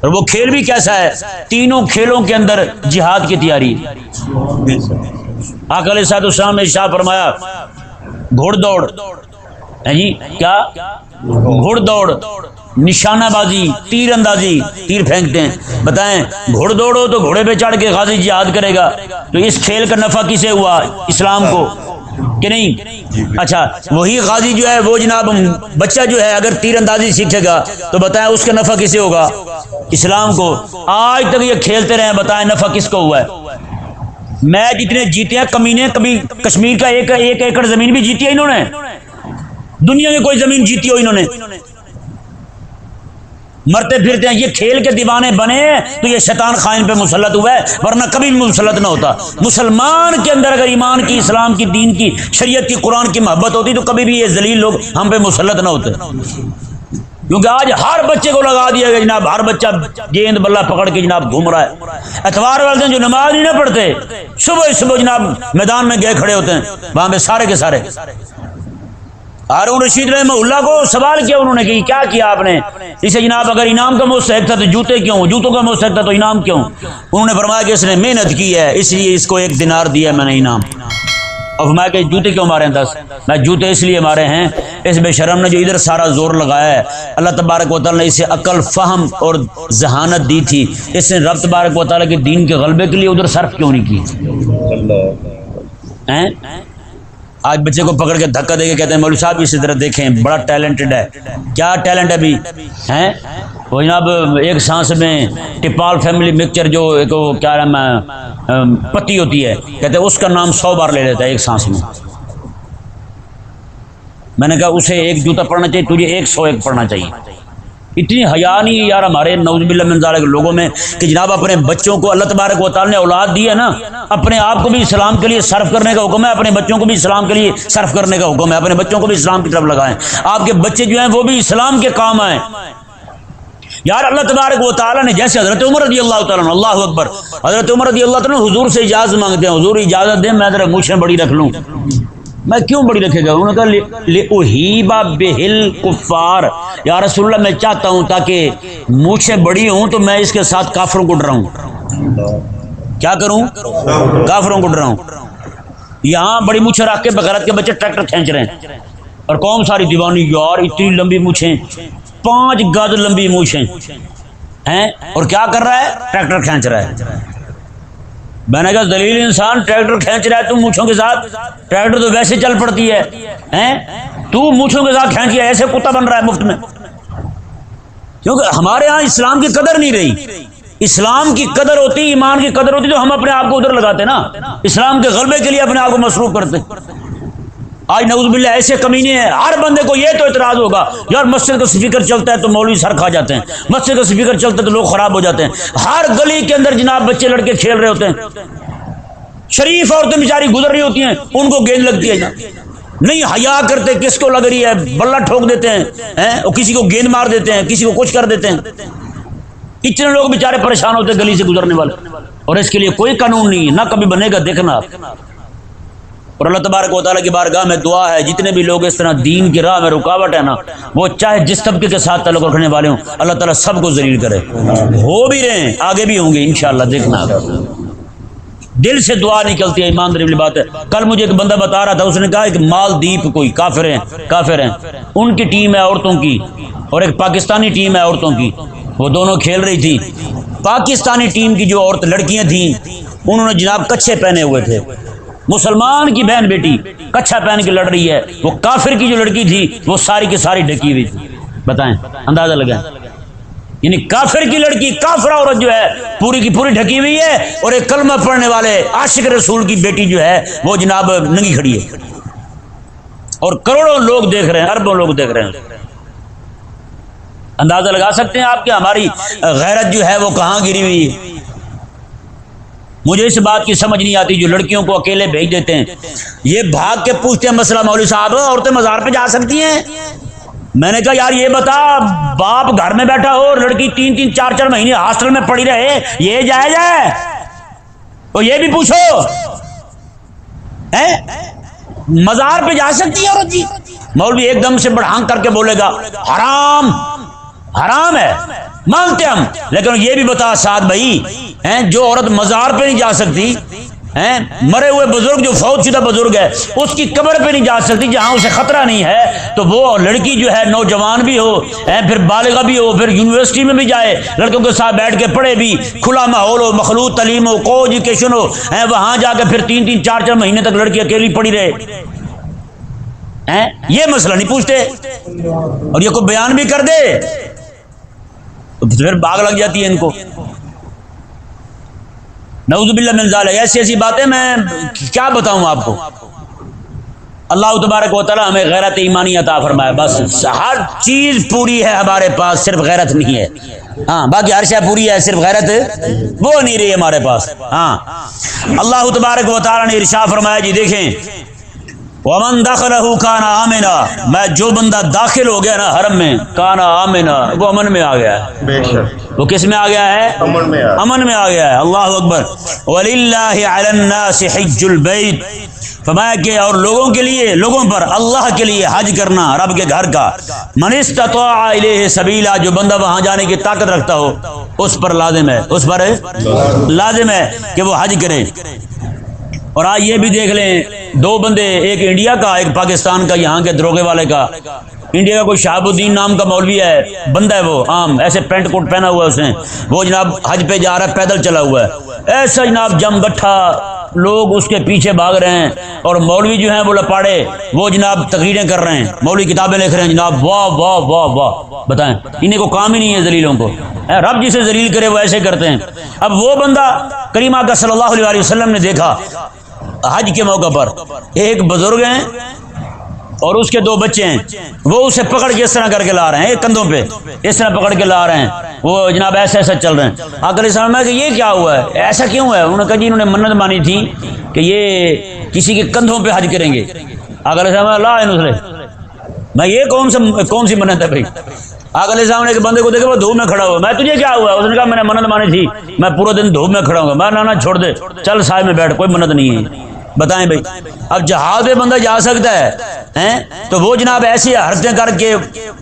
اور وہ کھیل بھی کیسا ہے؟ 3 کھیلوں کے اندر جہاد کی تیاری. آقا علیہ السلام نے ارشاد فرمایا گھوڑ دوڑ، جی کیا گھوڑ دوڑ، نشانہ بازی، تیر اندازی، تیر پھینکتے ہیں. بتائیں گھوڑ دوڑ ہو تو گھوڑے پہ چڑھ کے غازی جہاد کرے گا، تو اس کھیل کا نفع کسے ہوا؟ اسلام کو کہ نہیں؟ اچھا وہی غازی جو ہے وہ جناب بچہ جو ہے اگر تیر اندازی سیکھے گا تو بتائیں اس کا نفع کسے ہوگا؟ اسلام کو. آج تک یہ کھیلتے رہے، بتائیں نفع کس کو ہوا ہے؟ میچ اتنے جیتے ہیں کمینے، کبھی کشمیر کا 1 ایکڑ زمین بھی جیتی ہے انہوں نے، دنیا میں کوئی زمین جیتی ہو انہوں نے. مرتے پھرتے ہیں. یہ کھیل کے دیوانے بنے تو یہ شیطان خائن پہ مسلط ہوا ہے، ورنہ کبھی مسلط نہ ہوتا. مسلمان کے اندر اگر ایمان کی، اسلام کی، دین کی، شریعت کی، قرآن کی محبت ہوتی تو کبھی بھی یہ ذلیل لوگ ہم پہ مسلط نہ ہوتے. کیونکہ آج ہر بچے کو لگا دیا گیا جناب، ہر بچہ گیند بلہ پکڑ کے جناب گھوم رہا ہے. اتوار والے دن جو نماز نہیں نہ پڑھتے، صبح جناب میدان میں گئے کھڑے ہوتے ہیں، وہاں پہ سارے کے سارے. ہارون رشید رحمہ اللہ کو سوال کیا انہوں نے کہ کیا کیا آپ نے؟ اسے جناب اگر انعام کا مستحق تھا تو جوتے کیوں، جوتوں کا مستحق تھا تو انعام کیوں؟ انہوں نے فرمایا کہ اس نے محنت کی ہے اس لیے اس کو 1 دینار دیا میں نے انعام. اور فرمایا کہ جوتے کیوں مارے ہیں 10؟ میں جوتے اس لیے مارے ہیں اس بے شرم نے جو ادھر سارا زور لگایا ہے. اللہ تبارک و تعالیٰ نے اسے عقل، فہم اور ذہانت دی تھی، اس نے رب تبارک و تعالیٰ کے دین کے غلبے کے لیے ادھر صرف کیوں نہیں کی؟ آج بچے کو پکڑ کے دھکا دے کے کہتے ہیں مولوی صاحب اسی طرح دیکھیں بڑا ٹیلنٹڈ ہے. کیا ٹیلنٹ ہے ابھی ہیں؟ وہ جناب ایک سانس میں ٹپال فیملی مکسچر جو ایک کیا نام ہے پتی ہوتی ہے، کہتے ہیں اس کا نام 100 بار لے لیتا ہے ایک سانس میں. میں نے کہا اسے 1 جوتا پڑھنا چاہیے، تجھے 101 پڑھنا چاہیے. اتنی حیا نہیں ہے یار ہمارے نعوذ باللہ من ذالک لوگوں میں کہ جناب اپنے بچوں کو اللہ تبارک و تعالی نے اولاد دی ہے نا، اپنے آپ کو بھی اسلام کے لیے صرف کرنے کا حکم ہے، اپنے بچوں کو بھی اسلام کے لیے صرف کرنے کا حکم ہے، اپنے بچوں کو بھی اسلام کی طرف لگائیں، آپ کے بچے جو ہیں وہ بھی اسلام کے کام آئیں یار۔ اللہ تبارک و تعالی نے جیسے حضرت عمر رضی اللہ تعالیٰ عنہ، اللہ اکبر، حضرت عمر رضی اللہ تعالیٰ عنہ حضور سے اجازت مانگتے ہیں، حضور اجازت دیں میں ذرا مونچھیں بڑی رکھ لوں۔ میں کیوں بڑی رکھے گا؟ انہوں نے کہا لِأُحِيبَ بِهِ الْكُفَّارِ، یا رسول اللہ میں چاہتا ہوں تاکہ مونچھیں بڑی ہوں تو میں اس کے ساتھ کافروں کو ڈراؤں۔ کیا کروں؟ کافروں کو ڈراؤں۔ یہاں بڑی مونچھیں رکھ کے بغیرت کے بچے ٹریکٹر کھینچ رہے ہیں اور قوم ساری دیوانی، یار اتنی لمبی مونچھیں، 5 گز لمبی مونچھیں ہیں، اور کیا کر رہا ہے؟ ٹریکٹر کھینچ رہا ہے۔ میں نے کہا ذلیل انسان، ٹریکٹر کھینچ رہا ہے تو مونچھوں کے ساتھ، ٹریکٹر تو ویسے چل پڑتی ہے، تو مونچھوں کے ساتھ کھینچ، ایسے کتا بن رہا ہے مفت میں۔ کیونکہ ہمارے ہاں اسلام کی قدر نہیں رہی۔ اسلام کی قدر ہوتی، ایمان کی قدر ہوتی تو ہم اپنے آپ کو ادھر لگاتے نا، اسلام کے غلبے کے لیے اپنے آپ کو مصروف کرتے۔ آج نعوذ باللہ ایسے کمینے ہیں، ہر بندے کو یہ تو اعتراض ہوگا یار مسجد کا سپیکر چلتا ہے تو مولوی سر کھا جاتے ہیں، مسجد کا سپیکر چلتا ہے تو لوگ خراب ہو جاتے ہیں۔ ہر گلی کے اندر جناب بچے لڑکے کھیل رہے ہوتے ہیں، شریف عورتیں بیچاری گزر رہی ہوتی ہیں، ان کو گیند لگتی ہے، نہیں حیا کرتے کس کو لگ رہی ہے، بلہ ٹھوک دیتے ہیں اور کسی کو گیند مار دیتے ہیں، کسی کو کچھ کر دیتے ہیں۔ اتنے لوگ بیچارے پریشان ہوتے ہیں گلی سے گزرنے والے، اور اس کے لیے کوئی قانون نہیں ہے، نہ کبھی بنے گا، دیکھنا۔ اور اللہ تبارک و تعالیٰ کی بارگاہ میں دعا ہے جتنے بھی لوگ اس طرح دین کی راہ میں رکاوٹ ہے نا، وہ چاہے جس طبقے کے ساتھ تعلق رکھنے والے ہوں، اللہ تعالیٰ سب کو ذلیل کرے، ہو بھی رہے ہیں، آگے بھی ہوں گے انشاءاللہ، دیکھنا۔ دل سے دعا نکلتی ہے، ایمانداری والی بات ہے۔ کل مجھے ایک بندہ بتا رہا تھا، اس نے کہا ایک مالدیپ کوئی کافر ہیں، ان کی ٹیم ہے عورتوں کی اور ایک پاکستانی ٹیم ہے عورتوں کی، وہ دونوں کھیل رہی تھی۔ پاکستانی ٹیم کی جو عورت لڑکیاں تھیں انہوں نے جناب کچھے پہنے ہوئے تھے، مسلمان کی بہن بیٹی کچھا پہن کے لڑ رہی ہے، وہ کافر کی جو لڑکی تھی وہ ساری کی ساری ڈھکی ہوئی تھی۔ بتائیں، اندازہ لگائیں، یعنی کافر کی لڑکی، کافر عورت جو ہے پوری کی پوری ڈھکی ہوئی ہے، اور ایک کلمہ پڑھنے والے عاشق رسول کی بیٹی جو ہے وہ جناب ننگی کھڑی ہے، اور کروڑوں لوگ دیکھ رہے ہیں، اربوں لوگ دیکھ رہے ہیں۔ اندازہ لگا سکتے ہیں آپ کہ ہماری غیرت جو ہے وہ کہاں گری ہوئی ہے۔ مجھے اس بات کی سمجھ نہیں آتی جو لڑکیوں کو اکیلے بھیج دیتے ہیں، یہ بھاگ کے پوچھتے ہیں مسئلہ مولوی صاحب عورتیں مزار پہ جا سکتی ہیں؟ میں نے کہا یار یہ بتا، باپ گھر میں بیٹھا ہو، لڑکی 3-3 4-4 مہینے ہاسٹل میں پڑی رہے، یہ جائز ہے؟ تو یہ بھی پوچھو، مزار پہ جا سکتی ہے عورت؟ جی مولوی ایک دم سے بڑھانگ کر کے بولے گا حرام، حرام ہے، مانتے ہم، لیکن یہ بھی بتا ساتھ بھائی، جو عورت مزار پہ نہیں جا سکتی، مرے ہوئے بزرگ جو فوت شدہ بزرگ ہے اس کی قبر پہ نہیں جا سکتی جہاں اسے خطرہ نہیں ہے، تو وہ لڑکی جو ہے نوجوان بھی ہو، پھر بالغہ بھی ہو، پھر یونیورسٹی میں بھی جائے، لڑکوں کے ساتھ بیٹھ کے پڑھے بھی، کھلا ماحول ہو، مخلوط تعلیم ہو، کو ایجوکیشن ہو، وہاں جا کے پھر 3-3 4-4 مہینے تک لڑکی اکیلی پڑی رہے، یہ مسئلہ نہیں پوچھتے، اور یہ کوئی بیان بھی کر دے تو پھر باغ لگ جاتی ہے ان کو، نعوذ باللہ من ذالک۔ ایسی ایسی باتیں میں کیا بتاؤں آپ کو۔ اللہ تبارک و تعالی ہمیں غیرت ایمانی عطا فرمائے، بس ہر چیز پوری ہے ہمارے پاس، صرف غیرت نہیں ہے، ہاں باقی ہر شے پوری ہے، صرف غیرت وہ نہیں رہی ہمارے پاس۔ ہاں اللہ تبارک و تعالی نے ارشاد فرمایا، جی دیکھیں، ومن دخلہ کان آمنا، میں جو بندہ داخل ہو گیا نا حرم میں، کان آمنا، وہ امن میں آ گیا ہے، بے شک وہ کس میں آ گیا ہے؟ امن میں آ گیا ہے۔ اللہ اکبر۔ وللہ علی الناس حج البیت، فرمایا کہ اور لوگوں کے لیے، لوگوں پر اللہ کے لیے حج کرنا رب کے گھر کا، من استطاع الیہ سبیلا، جو بندہ وہاں جانے کی طاقت رکھتا ہو اس پر لازم ہے، اس پر لازم ہے کہ وہ حج کرے۔ اور آج یہ بھی دیکھ لیں، 2 بندے، ایک انڈیا کا ایک پاکستان کا، یہاں کے دروگے والے کا، انڈیا کا کوئی شہاب الدین نام کا مولوی ہے، بندہ ہے وہ عام، ایسے پینٹ کوٹ پہنا ہوا ہے اس نے، وہ جناب حج پہ جا رہا ہے، پیدل چلا ہوا ہے، ایسا جناب جم گٹھا لوگ اس کے پیچھے بھاگ رہے ہیں، اور مولوی جو ہیں وہ لپاڑے، وہ جناب تقریریں کر رہے ہیں، مولوی کتابیں لکھ رہے ہیں، جناب واہ واہ واہ واہ، بتائیں انہیں کو کام ہی نہیں ہے ذلیلوں کو، رب جسے ذلیل کرے وہ ایسے کرتے ہیں۔ اب وہ بندہ کریم آقا صلی اللہ علیہ وسلم نے دیکھا حج کے موقع پر، ایک بزرگ ہیں اور اس کے 2 بچے ہیں، وہ اسے پکڑ کے اس طرح کر کے لا رہے ہیں، ایک کندھوں پہ اس طرح پکڑ کے لا رہے ہیں، وہ جناب ایسا ایسا چل رہے ہیں۔ آقا علیہ السلام نے کہ یہ کیا ہوا ہے، ایسا کیوں ہے؟ انہوں نے کہا جی انہوں نے منت مانی تھی کہ یہ کسی کے کندھوں پہ حج کریں گے۔ آقا علیہ السلام لا نسلے میں یہ کون سی منت ہے بھائی؟ آقا علیہ السلام نے ایک بندے کو دیکھا وہ دھوپ میں کھڑا ہوا، میں تجھے کیا ہوا؟ اس نے کہا میں نے منت مانی تھی میں پورا دن دھوپ میں کھڑا ہوں گا۔ میں نانا چھوڑ دے، چل سائے میں بیٹھ، کوئی منت نہیں ہے۔ بتائیں بھائی، اب جہاد پہ بندہ جا سکتا ہے تو وہ جناب ایسی حرکتیں کر کے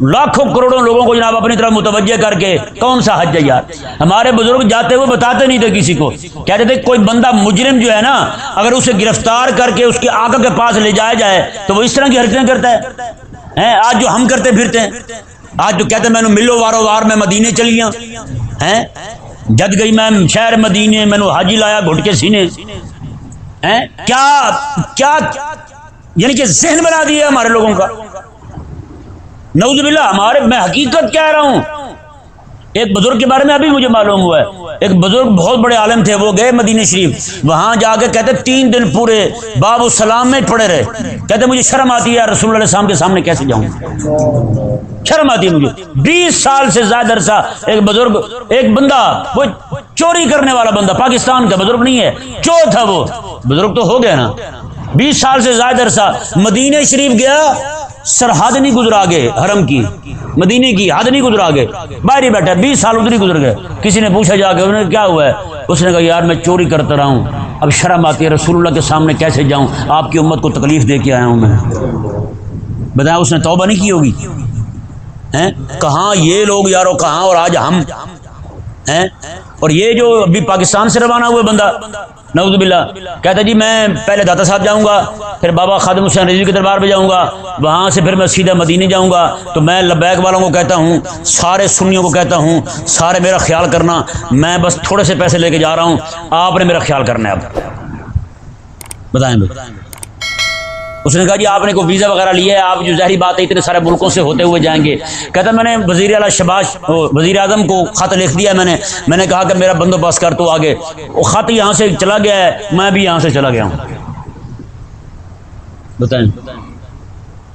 لاکھوں کروڑوں لوگوں کو جناب اپنی طرف متوجہ کر کے کون سا حج ہے یار؟ ہمارے بزرگ جاتے ہوئے بتاتے نہیں تھے کسی کو، کہتے تھے کوئی بندہ مجرم جو ہے نا، اگر اسے گرفتار کر کے اس کے آقا کے پاس لے جایا جائے تو وہ اس طرح کی حرکتیں کرتا ہے۔ آج جو ہم کرتے پھرتے ہیں، آج جو کہتے ہیں میں نے ملو وارو وار میں مدینے چلیاں ہیں، جد گئی میں شہر مدینے میں نے حاجی لایا گھٹ کے سینے، کیا یعنی کہ ذہن بنا دیا ہمارے لوگوں کا، نعوذ باللہ۔ ہمارے میں حقیقت کہہ رہا ہوں، ایک بزرگ کے بارے میں ابھی مجھے معلوم ہوا ہے، ایک بزرگ بہت بڑے عالم تھے، وہ گئے مدینہ شریف، وہاں جا کے کہتے 3 دن پورے باب السلام میں پڑے رہے، کہتے مجھے شرم آتی ہے رسول اللہ علیہ السلام کے سامنے کیسے جاؤں، شرم آتی ہے مجھے۔ 20 سال سے زیادہ عرصہ ایک بزرگ، ایک بندہ وہ چوری کرنے والا بندہ، پاکستان کا بزرگ نہیں ہے، چور تھا وہ، بزرگ تو ہو گیا نا، 20 سال سے زیادہ عرصہ مدینہ شریف گیا، سرحد نہیں گزرا گئے حرم کی، مدینے کی حد نہیں گزرا گئے، باہر ہی بیٹھا، 20 سال ادھر ہی گزر گئے۔ کسی نے پوچھا جا کے انہوں نے کیا ہوا ہے، اس نے کہا یار میں چوری کرتا رہا ہوں، اب شرم آتی ہے رسول اللہ کے سامنے کیسے جاؤں، آپ کی امت کو تکلیف دے کے آیا ہوں میں۔ بتائیں اس نے توبہ نہیں کی ہوگی؟ کہاں یہ لوگ یارو، کہاں اور آج ہم ہیں۔ اور یہ جو ابھی پاکستان سے روانہ ہوئے بندہ، نعوذ باللہ، کہتا جی میں پہلے داتا صاحب جاؤں گا، پھر بابا خادم حسین رضوی کے دربار پہ جاؤں گا، وہاں سے پھر میں سیدھا مدینے جاؤں گا، تو میں لبیک والوں کو کہتا ہوں، سارے سنیوں کو کہتا ہوں، سارے میرا خیال کرنا، میں بس تھوڑے سے پیسے لے کے جا رہا ہوں، آپ نے میرا خیال کرنا ہے اب۔ بتائیں بھائی، اس نے کہا جی آپ نے کوئی ویزا وغیرہ لیا ہے، آپ جو ظاہری بات ہے اتنے سارے ملکوں سے ہوتے ہوئے جائیں گے۔ کہتا میں نے وزیر اعلیٰ شباش وزیر اعظم کو خط لکھ دیا، میں نے کہا کہ میرا بندوبست کر تو آگے، وہ خط یہاں سے چلا گیا ہے، میں بھی یہاں سے چلا گیا ہوں۔ بتائیں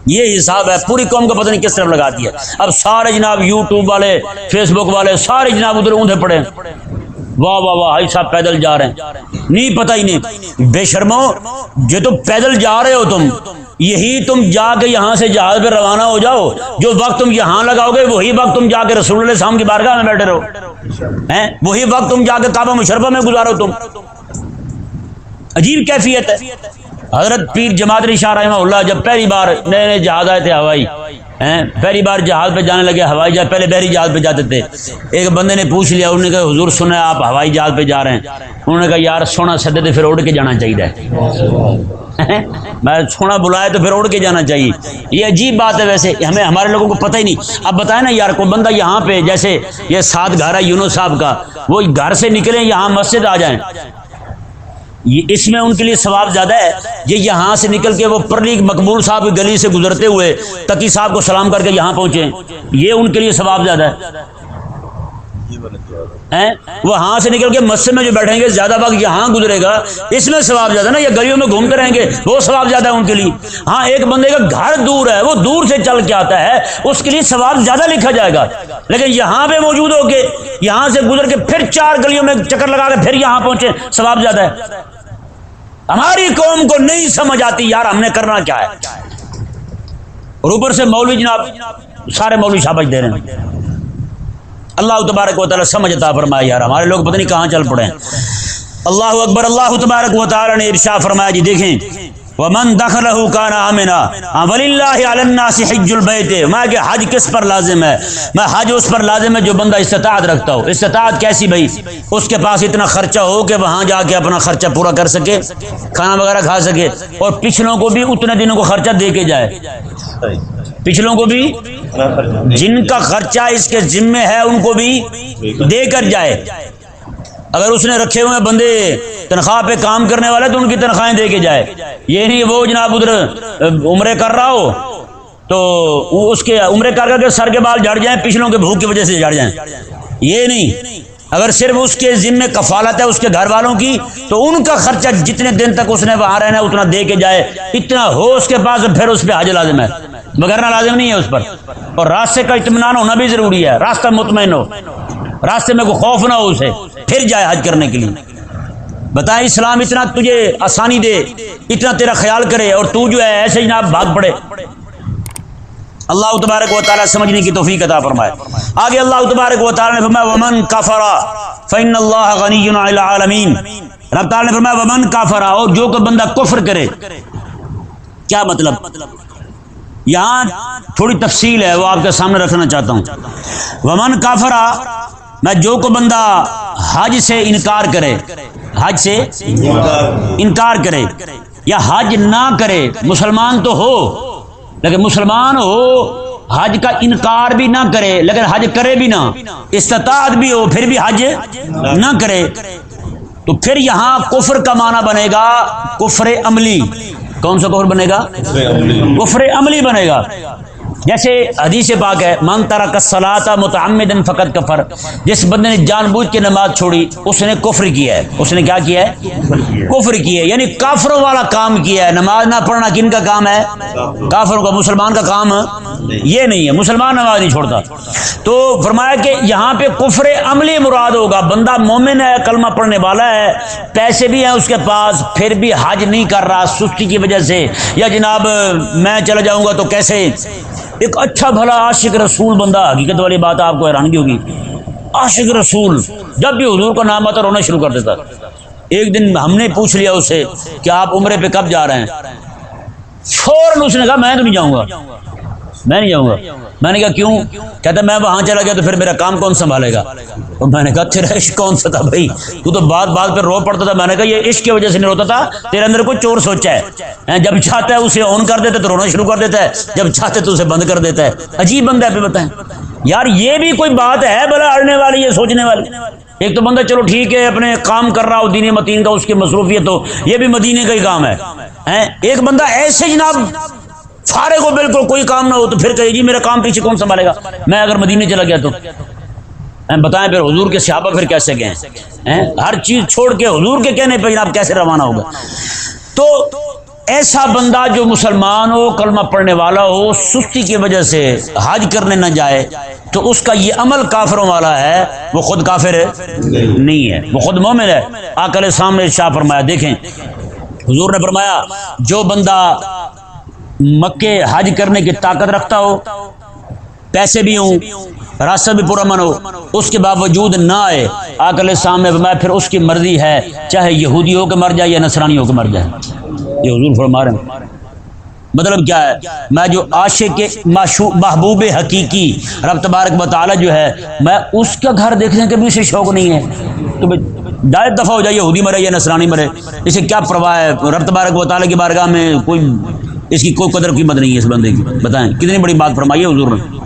یہ حساب ہے، پوری قوم کا پتہ نہیں کس طرف لگا دیا۔ اب سارے جناب یوٹیوب والے، فیس بک والے، سارے جناب ادھر اوندھے پڑے، واہ واہ واہ حاجی صاحب پیدل جا رہے ہیں، نہیں پتہ ہی نہیں۔ بے شرمو، جو تو پیدل جا رہے ہو تم، یہی تم جا کے یہاں سے جہاز پہ روانہ ہو جاؤ، جو وقت تم یہاں لگاؤ گے وہی وقت تم جا کے رسول اللہ علیہ السلام کی بارگاہ میں بیٹھے رہو، وہی وقت تم جا کے کعبہ مشرفہ میں گزارو تم۔ عجیب کیفیت ہے۔ حضرت پیر جماعت علی شاہ رحمہ اللہ جب پہلی بار نئے جہاز آئے تھے ہوائی، پہلی بار جہاز پہ جانے لگے، ہوائی جہاز، پہلے بحری جہاز پہ جاتے تھے، ایک بندے نے پوچھ لیا، انہوں نے کہا حضور سنا ہے آپ ہوائی جہاز پہ جا رہے ہیں؟ انہوں نے کہا یار سونا سدے تو پھر اڑ کے جانا چاہیے، میں سونا بلائے تو پھر اڑ کے جانا چاہیے۔ یہ عجیب بات ہے، ویسے ہمیں ہمارے لوگوں کو پتہ ہی نہیں۔ اب بتائیں نا یار، کوئی بندہ یہاں پہ جیسے یہ 7 گھر ہے یونس صاحب کا، وہ گھر سے نکلیں یہاں مسجد آ جائیں، اس میں ان کے لیے ثواب زیادہ ہے۔ یہ یہاں سے نکل کے وہ پرلی مقبول صاحب کی گلی سے گزرتے ہوئے تقی صاحب کو سلام کر کے یہاں پہنچے، یہ ان کے لیے ثواب زیادہ ہے۔ وہ ہاں سے نکل کے مسجد میں جو بیٹھیں گے زیادہ وقت یہاں گزرے گا، اس میں ثواب زیادہ نا، یا گلیوں میں گھومتے رہیں گے وہ ثواب زیادہ ہے ان کے لیے۔ ہاں ایک بندے کا گھر دور ہے، وہ دور سے چل کے آتا ہے، اس کے لیے ثواب زیادہ لکھا جائے گا، لیکن یہاں پہ موجود ہو کے یہاں سے گزر کے پھر 4 گلیوں میں چکر لگا کے پھر یہاں پہنچے، ثواب زیادہ ہے۔ ہماری قوم کو نہیں سمجھ آتی یار ہم نے کرنا کیا ہے، اور اوپر سے مولوی جناب سارے مولوی شاباش دے رہے ہیں۔ اللہ تبارک و تعالی سمجھ عطا فرمائے یار، ہمارے لوگ پتہ نہیں کہاں چل پڑے ہیں۔ اللہ اکبر۔ اللہ تبارک و تعالی نے ارشاد فرمایا، جی دیکھیں، ومن دخلہ کان آمنا وللہ علی الناس حج البیت، میں کہ حج کس پر لازم ہے؟ میں حج اس پر لازم ہے جو بندہ استطاعت رکھتا ہو۔ استطاعت کیسی بھائی؟ اس کے پاس اتنا خرچہ ہو کہ وہاں جا کے اپنا خرچہ پورا کر سکے، کھانا وغیرہ کھا سکے، اور پچھلوں کو بھی اتنے دنوں کو خرچہ دے کے جائے، پچھلوں کو بھی جن کا خرچہ اس کے ذمہ ہے ان کو بھی دے کر جائے۔ اگر اس نے رکھے ہوئے بندے تنخواہ پہ کام کرنے والے تو ان کی تنخواہیں دے کے جائے، یہ نہیں وہ جناب ادھر عمرے کر رہا ہو تو اس کے عمرے کر کے سر کے بال جھڑ جائیں، پچھلوں کے بھوک کی وجہ سے جھڑ جائیں، یہ نہیں، اگر صرف اس کے ذمے کفالت ہے اس کے گھر والوں کی تو ان کا خرچہ جتنے دن تک اس نے وہاں رہنا ہے اتنا دے کے جائے، اتنا ہو اس کے پاس، پھر اس پہ حج لازم ہے، وغیرہ لازم نہیں ہے اس پر۔ اور راستے کا اطمینان ہونا بھی ضروری ہے، راستہ مطمئن ہو، راستے میں کوئی خوف نہ ہو اسے، پھر جائے حج کرنے کے لیے۔ بتائیں اسلام اتنا تجھے آسانی دے، اتنا تیرا خیال کرے، اور تو جو ہے ایسے جناب بھاگ پڑے۔ اللہ تبارک و تعالیٰ سمجھنے کی توفیق عطا فرمائے۔ آگے اللہ تبارک و تعالیٰ نے فرمایا ومن کفر فإن اللہ غنی عن العالمین۔ رب تعالیٰ نے فرمایا ومن کفر، اور جو کوئی بندہ کفر کرے، کیا مطلب؟ یہاں تھوڑی تفصیل ہے، وہ آپ کے سامنے رکھنا چاہتا ہوں۔ ومن کفر، میں جو کوئی بندہ حج سے انکار کرے، حج سے انکار کرے یا حج نہ کرے، مسلمان تو ہو لیکن مسلمان ہو، حج کا انکار بھی نہ کرے لیکن حج کرے بھی نہ، استطاعت بھی ہو پھر بھی حج نہ کرے، تو پھر یہاں کفر کا معنی بنے گا کفر عملی۔ کون سا کفر بنے گا؟ کفر عملی بنے گا۔ جیسے حدیث پاک ہے من ترک الصلاۃ متعمدا فقد کفر، جس بندے نے جان بوجھ کے نماز چھوڑی اس نے کفر کیا ہے۔ اس نے کیا کیا ہے؟ کفر کیا ہے، یعنی کافروں والا کام کیا ہے۔ نماز نہ پڑھنا کن کا کام ہے؟ کافروں کا۔ مسلمان کا کام یہ نہیں ہے، مسلمان نماز نہیں چھوڑتا۔ تو فرمایا کہ یہاں پہ کفر عملی مراد ہوگا، بندہ مومن ہے، کلمہ پڑھنے والا ہے، پیسے بھی ہیں اس کے پاس، پھر بھی حج نہیں کر رہا سستی کی وجہ سے، یا جناب میں چلا جاؤں گا تو کیسے۔ ایک اچھا بھلا عاشق رسول بندہ، حقیقت والی بات آپ کو حیرانگی ہوگی، عاشق رسول جب بھی حضور کا نام آتا رونا شروع کر دیتا۔ ایک دن ہم نے پوچھ لیا اس سے کہ آپ عمرے پہ کب جا رہے ہیں، فوراً اس نے کہا میں تو نہیں جاؤں گا، میں نہیں جاؤں گا۔ میں نے کہا کیوں؟ کہتا میں وہاں چلا گیا تو پھر میرا کام کون سنبھالے گا؟ اور میں نے کہا تیرا عشق کون سا تھا بھائی، تو بات بات پہ رو پڑتا تھا۔ میں نے کہا یہ عشق کی وجہ سے نہیں روتا تھا، تیرے اندر کوئی چور سوچا ہے، جب چاہتا ہے اسے آن کر دیتا ہے تو رونا شروع کر دیتا ہے، جب چاہتا ہے تو اسے بند کر دیتا ہے۔ عجیب بندہ ہے۔ پہ بتائیں یار یہ بھی کوئی بات ہے بلا اڑنے والی ہے، سوچنے والی؟ ایک تو بندہ چلو ٹھیک ہے اپنے کام کر رہا ہو دین متین کا، اس کی مصروفیت ہو، یہ بھی مدینے کا ہی کام ہے۔ ایک بندہ ایسے جناب فارغ ہو بالکل کوئی کام نہ ہو تو پھر کہے جی میرا کام پیچھے کون سنبھالے گا، میں اگر مدینے چلا گیا تو۔ بتائیں پھر حضور کے صحابہ پھر کیسے گئے؟ ہر چیز چھوڑ کے حضور کے کہنے پہ جناب کیسے روانہ ہوگا؟ تو ایسا بندہ جو مسلمان ہو، کلمہ پڑھنے والا ہو، سستی کی وجہ سے حج کرنے نہ جائے تو اس کا یہ عمل کافروں والا ہے، وہ خود کافر نہیں ہے، وہ خود مومن ہے۔ آقا علیہ السلام نے ارشاد فرمایا، دیکھیں حضور نے فرمایا جو بندہ مکے حج کرنے کی طاقت رکھتا ہو، پیسے بھی ہوں، راستہ بھی پرامن ہو، اس کے باوجود نہ آئے، آقا علیہ السلام نے فرمایا پھر اس کی مرضی ہے، چاہے یہودی ہو کے مر جائے یا نصرانی ہو کے مر جائے۔ یہ حضور فرما رہے ہیں۔ مطلب کیا ہے؟ میں جو عاشق محبوب حقیقی رب تبارک و تعالی جو ہے، میں اس کا گھر دیکھنے کا بھی اسے شوق نہیں ہے، تو ڈائریکٹ دفعہ ہو جائے یہودی مرے یا نصرانی مرے، اسے کیا پرواہ ہے؟ رب تبارک و تعالی کی بارگاہ میں کوئی اس کی کوئی قدر قیمت نہیں ہے اس بندے کی۔ بتائیں کتنی بڑی بات فرمائی ہے حضور نے۔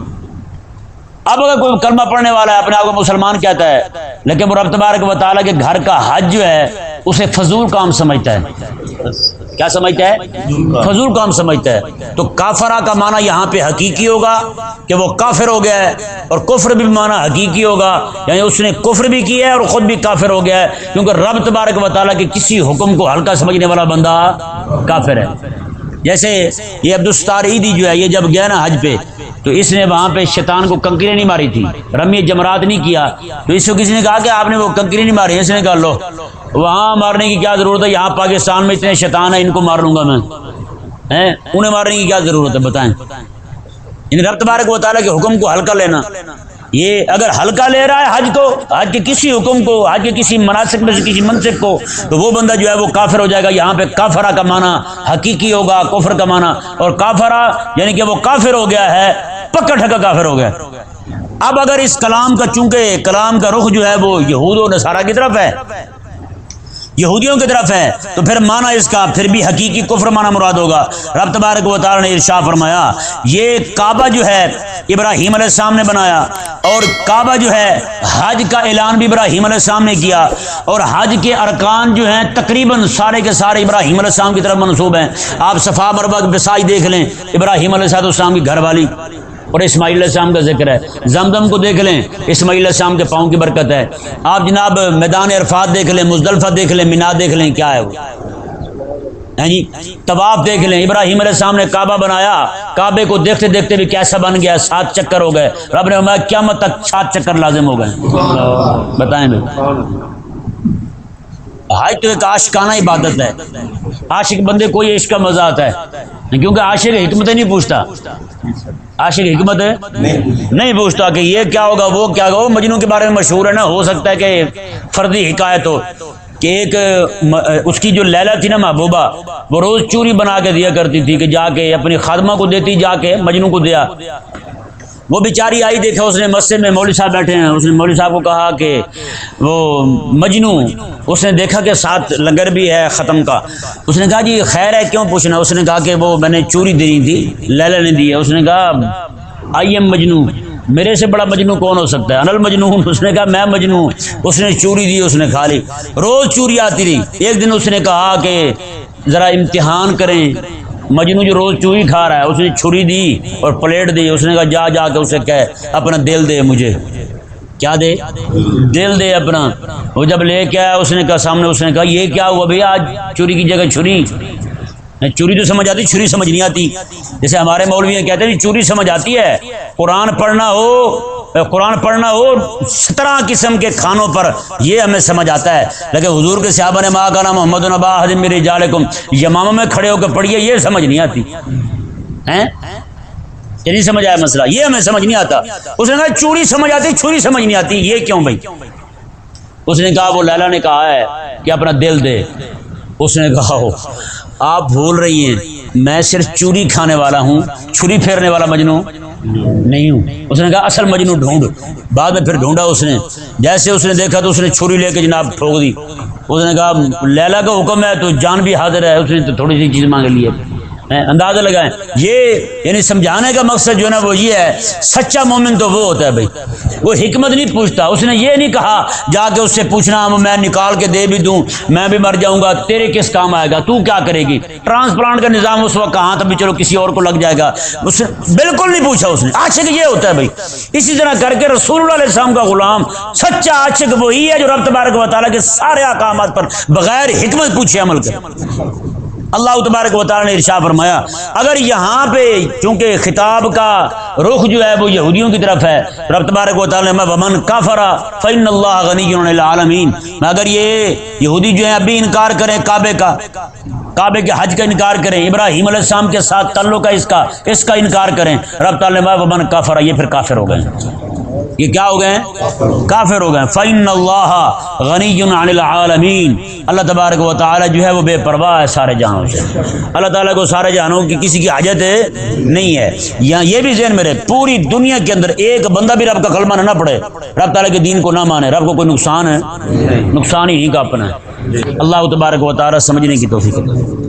اب اگر کوئی کلمہ پڑھنے والا ہے، اپنے آپ کو مسلمان کہتا ہے، لیکن وہ رب تبارک و تعالیٰ کے گھر کا حج جو ہے اسے فضول کام سمجھتا ہے۔ کیا سمجھتا ہے؟ فضول کام سمجھتا ہے۔ تو کافرہ کا معنی یہاں پہ حقیقی ہوگا کہ وہ کافر ہو گیا ہے، اور کفر بھی معنی حقیقی ہوگا، یعنی اس نے کفر بھی کیا ہے اور خود بھی کافر ہو گیا ہے، کیونکہ رب تبارک و تعالیٰ کے کسی حکم کو ہلکا سمجھنے والا بندہ کافر ہے۔ جیسے یہ عبدالستار عیدی جو ہے، یہ جب گیا نا حج پہ تو اس نے وہاں پہ شیطان کو کنکریاں نہیں ماری تھی، رمی جمرات نہیں کیا، تو اس کو کسی نے کہا کہ آپ نے وہ کنکری نہیں ماری، اس نے کہا لو وہاں مارنے کی کیا ضرورت ہے، یہاں پاکستان میں اتنے شیطان ہیں ان کو مار لوں گا میں، انہیں مارنے کی کیا ضرورت ہے؟ بتائیں ان رب تبارک و تعالیٰ کے حکم کو ہلکا لینا، یہ اگر ہلکا لے رہا ہے حج کو، حج کے کسی حکم کو، حج کے کسی مناسک میں سے کسی منصب کو، تو وہ بندہ جو ہے وہ کافر ہو جائے گا۔ یہاں پہ کافرہ کا معنی حقیقی ہوگا، کفر کا معنی، اور کافرہ یعنی کہ وہ کافر ہو گیا ہے، پکا ٹھکا کافر ہو گیا۔ اب اگر اس کلام کا، چونکہ کلام کا رخ جو ہے وہ یہود و نصارہ کی طرف ہے، یہودیوں کی طرف ہے، تو پھر معنی اس کا پھر بھی حقیقی کفر معنی مراد ہوگا۔ رب تبارک و تعالی نے ارشاد فرمایا یہ کعبہ جو ہے ابراہیم علیہ السلام نے بنایا، اور کعبہ جو ہے حج کا اعلان بھی ابراہیم علیہ السلام نے کیا، اور حج کے ارکان جو ہیں تقریباً سارے کے سارے ابراہیم علیہ السلام کی طرف منسوب ہیں۔ آپ صفا مروہ کی بسائی دیکھ لیں، ابراہیم علیہ السلام کی گھر والی اور اسماعیل علیہ السلام کا ذکر ہے. زمزم کو دیکھ لیں، اسماعیل علیہ السلام کے پاؤں کی برکت ہے. آپ جناب میدان عرفات دیکھ لیں، مزدلفہ دیکھ لیں، مینا دیکھ لیں، کیا ہے وہ جی. طواف دیکھ لیں، ابراہیم علیہ السلام نے کعبہ بنایا، کعبے کو دیکھتے دیکھتے بھی کیسا بن گیا، 7 چکر ہو گئے. رب نے فرمایا قیامت تک 7 چکر لازم ہو گئے. بتائیں بھائی، حج تو ایک عاشقانہ عبادت ہے. عاشق بندے کو یہ عشق کا مزہ آتا ہے، کیونکہ عاشق حکمتیں نہیں پوچھتا. عاشق حکمت نہیں پوچھتا کہ یہ کیا ہوگا، وہ کیا ہوگا. وہ مجنوں کے بارے میں مشہور ہے نا، ہو سکتا ہے کہ فردی حکایت ہو کہ ایک اس کی جو لیلا تھی نا محبوبہ، وہ روز چوری بنا کے دیا کرتی تھی کہ جا کے اپنی خادمہ کو دیتی، جا کے مجنوں کو دیا. وہ بیچاری آئی، دیکھا اس نے مسجد میں مولوی صاحب بیٹھے ہیں. اس نے مولوی صاحب کو کہا کہ وہ مجنوں، اس نے دیکھا کہ 7 لنگر بھی ہے ختم کا. اس نے کہا جی خیر ہے، کیوں پوچھنا. اس نے کہا کہ وہ میں نے چوری دی تھی، لیلا نے دی ہے. اس نے کہا آئی ایم مجنوں، میرے سے بڑا مجنوں کون ہو سکتا ہے، انل مجنون. اس نے کہا میں مجنوں ہوں. اس نے چوری دی، اس نے کھا لی. روز چوری آتی رہی. ایک دن اس نے کہا کہ ذرا امتحان کریں، مجنوں جو روز چوری کھا رہا ہے. اس نے چھری دی اور پلیٹ دی. اس نے کہا جا جا کے اسے کہے اپنا دل دے مجھے. کیا دے؟ دل دے اپنا. وہ جب لے کے آیا، اس نے کہا سامنے، اس نے کہا یہ کیا ہوا بھئی، آج چوری کی جگہ چھری. چوری تو سمجھ آتی، چھری سمجھ نہیں آتی. جیسے ہمارے مولوی کہتے ہیں چوری سمجھ آتی ہے. قرآن پڑھنا ہو 17 قسم کے کھانوں پر، یہ ہمیں سمجھ آتا ہے. لیکن حضور کے صحابہ نے ما کان محمد ابا احد من رجالکم، یمامہ میں کھڑے ہو کے پڑھیے، یہ سمجھ نہیں آتی ہیں. یہ نہیں سمجھ آیا مسئلہ، یہ ہمیں سمجھ نہیں آتا. اس نے کہا چوری سمجھ آتی، چھری سمجھ نہیں آتی، یہ کیوں بھائی. اس نے کہا وہ لیلا نے کہا ہے کہ اپنا دل دے. اس نے کہا ہو آپ بھول رہی ہیں، میں صرف چوری کھانے والا ہوں، چھری پھیرنے والا مجنوں نہیں ہوں. اس نے کہا اصل مجنوں ڈھونڈ. بعد میں پھر ڈھونڈا. اس نے جیسے اس نے دیکھا تو اس نے چھری لے کے جناب ٹھوک دی. اس نے کہا لیلا کا حکم ہے تو جان بھی حاضر ہے. اس نے تو تھوڑی سی چیز مانگ لی ہے. اندازہ لگائیں. یہ یعنی سمجھانے کا مقصد جو ہے نا وہ یہ ہے، سچا مومن تو وہ ہوتا ہے بھائی، وہ حکمت نہیں پوچھتا. اس نے یہ نہیں کہا جا کے اس سے پوچھنا میں نکال کے دے بھی دوں، میں بھی مر جاؤں گا، تیرے کس کام آئے گا، تو کیا کرے گی. ٹرانسپلانٹ کا نظام اس وقت کہاں تھا بھی چلو کسی اور کو لگ جائے گا. اس نے بالکل نہیں پوچھا. اس نے عاشق یہ ہوتا ہے بھائی. اسی طرح کر کے رسول اللہ علیہ السلام کا غلام سچا عاشق وہی ہے جو رب تبارک و تعالیٰ کے سارے احکامات پر بغیر حکمت پوچھے عمل کرے. اللہ تبارک و تعالیٰ نے ارشاد فرمایا اگر یہاں پہ چونکہ خطاب کا رخ جو ہے وہ یہودیوں کی طرف ہے، رب تبارک و تعالیٰ نے ومن کفر فإن اللہ غنی عن العالمین، اگر یہ یہودی جو ہیں ابھی انکار کریں کعبے کے حج کا انکار کریں، ابراہیم علیہ السلام کے ساتھ تعلق ہے اس کا انکار کریں، رب تعالیٰ نے ومن کفر، یہ پھر کافر ہو گئے. یہ کیا ہو گئے؟ کافر ہو گئے. فإن اللہ غنی عن العالمین، اللہ تبارک و تعالی جو ہے وہ بے پرواہ ہے سارے جہانوں سے. اللہ تعالیٰ کو سارے جہانوں کی کسی کی حاجت نہیں ہے. یہاں یہ بھی ذہن میں رہے، پوری دنیا کے اندر ایک بندہ بھی رب کا کلمہ نہ پڑھے، رب تعالیٰ کے دین کو نہ مانے، رب کو کوئی نقصان ہے؟ نقصان ہی کا اپنا ہے. اللہ تبارک و تعالی سمجھنے کی توفیق دے.